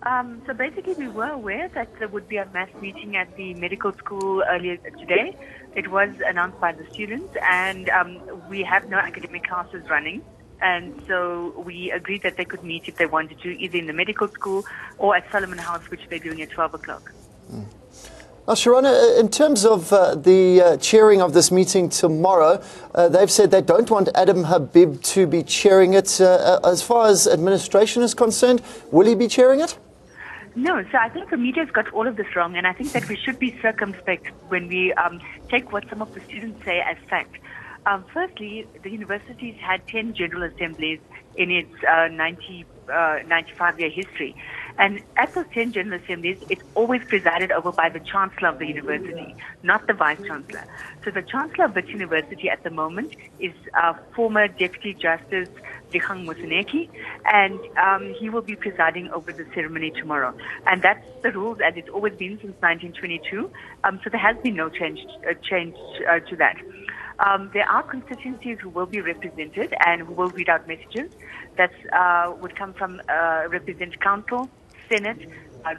So basically, we were aware that there would be a mass meeting at the medical school earlier today. It was announced by the students, and we have no academic classes running. And so we agreed that they could meet if they wanted to, either in the medical school or at Solomon House, which they're doing at 12 o'clock. Now, Shirona, in terms of the chairing of this meeting tomorrow, they've said they don't want Adam Habib to be chairing it. As far as administration is concerned, will he be chairing it? No, so I think the media's got all of this wrong, and I think that we should be circumspect when we take what some of the students say as fact. Firstly, the university's had 10 general assemblies in its 95-year history. And at those 10 general assemblies, it's always presided over by the chancellor of the university, not the vice-chancellor. So the chancellor of Wits University at the moment is former Deputy Justice Dikgang Moseneke, and he will be presiding over the ceremony tomorrow. And that's the rules as it's always been since 1922. So there has been no change to that. There are constituencies who will be represented and who will read out messages. That would come from Representative Council, Senate,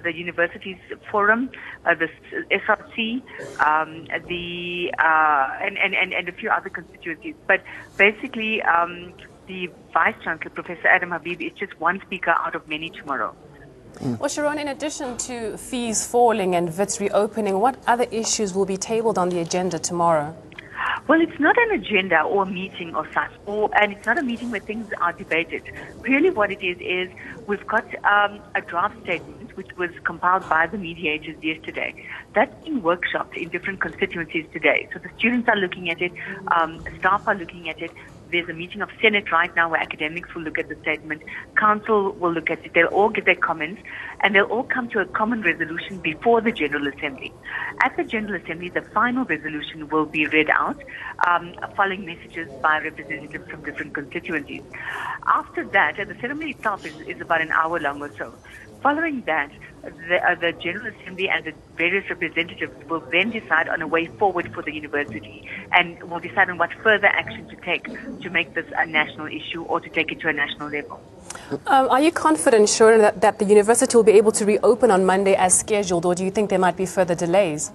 the university's forum, the SRC, and a few other constituencies. But basically, the Vice Chancellor, Professor Adam Habib, is just one speaker out of many tomorrow. Well, Shirona, in addition to fees falling and Wits reopening, what other issues will be tabled on the agenda tomorrow? Well, it's not an agenda or a meeting or such, and it's not a meeting where things are debated. Really what it is we've got a draft statement which was compiled by the mediators yesterday. That's being workshopped in different constituencies today. So the students are looking at it, staff are looking at it. There's a meeting of Senate right now where academics will look at the statement. Council will look at it. They'll all give their comments, and they'll all come to a common resolution before the General Assembly. At the General Assembly, the final resolution will be read out, following messages by representatives from different constituencies. After that, the ceremony itself is about an hour long or so. Following that, the General Assembly and the various representatives will then decide on a way forward for the university, and will decide on what further action to take to make this a national issue or to take it to a national level. Are you confident, Shirona, that the university will be able to reopen on Monday as scheduled, or do you think there might be further delays?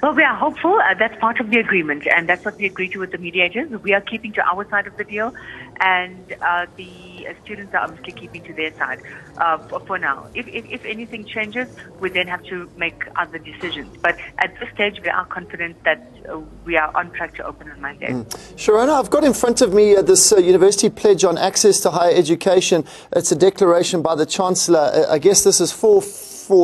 Well, we are hopeful. That's part of the agreement, and that's what we agreed to with the mediators. We are keeping to our side of the deal, and the students are obviously keeping to their side for now. If anything changes, we then have to make other decisions. But at this stage, we are confident that we are on track to open on Monday. Shirona, I've got in front of me this University Pledge on Access to Higher Education. It's a declaration by the Chancellor. I guess this is for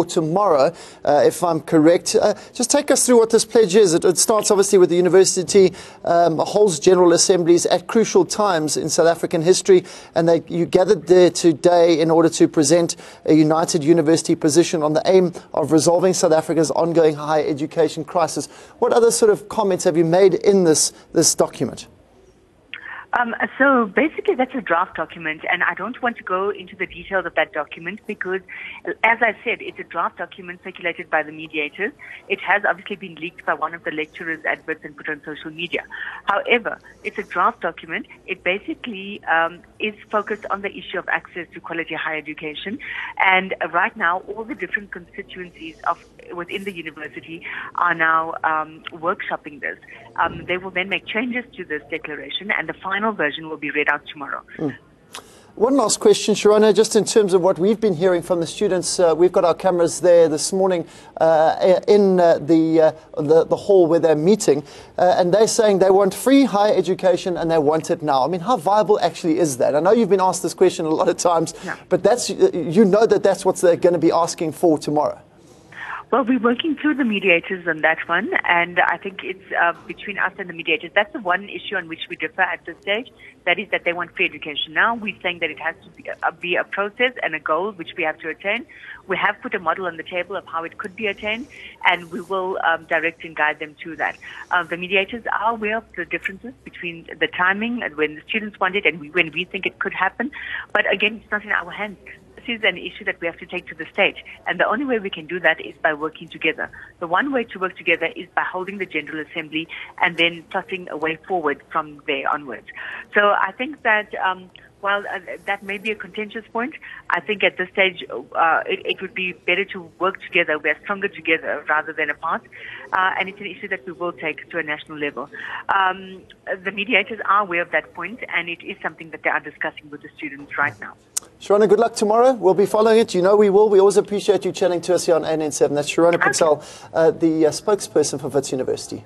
tomorrow, if I'm correct. Just take us through what this pledge is. It starts obviously with the university holds general assemblies at crucial times in South African history, and you gathered there today in order to present a united university position on the aim of resolving South Africa's ongoing higher education crisis. What other sort of comments have you made in this document? So basically that's a draft document, and I don't want to go into the details of that document because, as I said, it's a draft document circulated by the mediators. It has obviously been leaked by one of the lecturers at Wits and put on social media. However, it's a draft document. It basically is focused on the issue of access to quality higher education, and right now all the different constituencies within the university are now workshopping this. They will then make changes to this declaration, and the final version will be read out tomorrow. One last question, Shirona, just in terms of what we've been hearing from the students. We've got our cameras there this morning in the hall where they're meeting, and they're saying they want free higher education and they want it now. I mean, how viable actually is that? I know you've been asked this question a lot of times, but that's that's what they're going to be asking for tomorrow. Well, we're working through the mediators on that one, and I think it's between us and the mediators. That's the one issue on which we differ at this stage. That is that they want free education now. We're saying that it has to be a process and a goal which we have to attain. We have put a model on the table of how it could be attained, and we will direct and guide them to that. The mediators are aware of the differences between the timing and when the students want it and when we think it could happen. But again, it's not in our hands. This is an issue that we have to take to the state, and the only way we can do that is by working together. The one way to work together is by holding the General Assembly and then plotting a way forward from there onwards. So I think that while that may be a contentious point, I think at this stage it would be better to work together. We are stronger together rather than apart. And it's an issue that we will take to a national level. The mediators are aware of that point, and it is something that they are discussing with the students right now. Shirona, good luck tomorrow. We'll be following it. You know we will. We always appreciate you chatting to us here on ANN7. That's Shirona Patel, the spokesperson for Wits University.